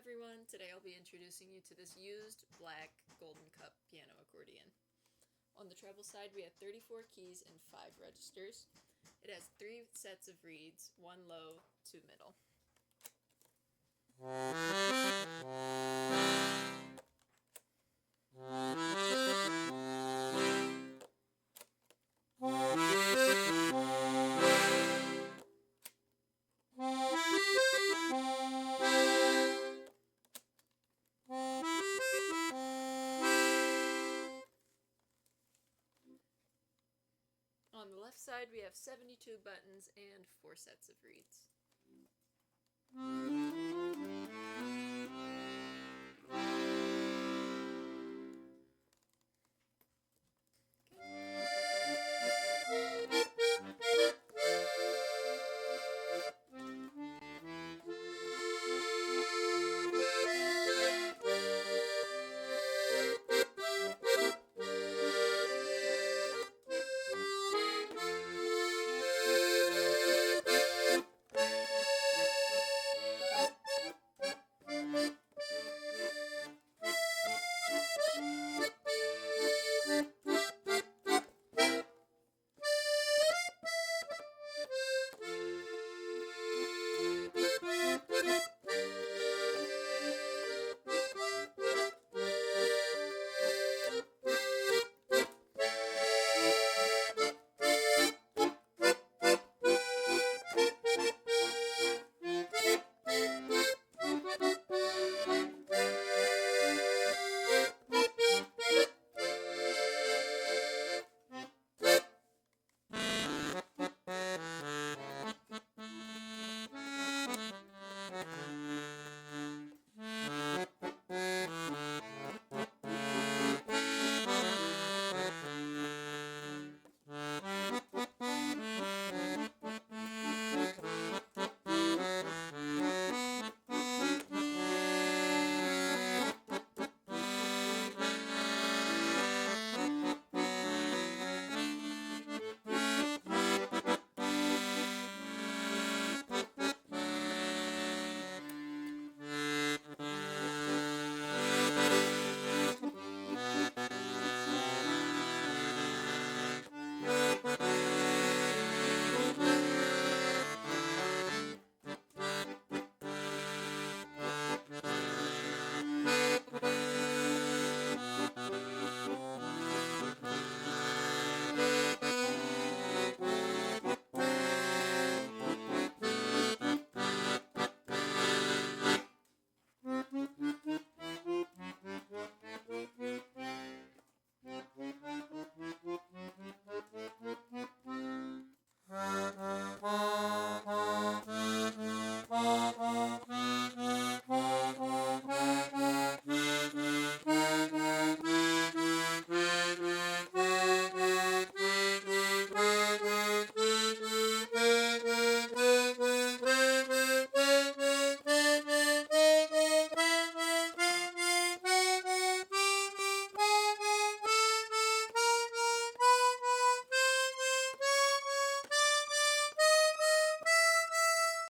everyone, today I'll be introducing you to this used black Goldencup piano accordion. On the treble side we have 34 keys and 5 registers. It has 3 sets of reeds, 1 low, 2 middle. On the left side we have 72 buttons and 4 sets of reeds.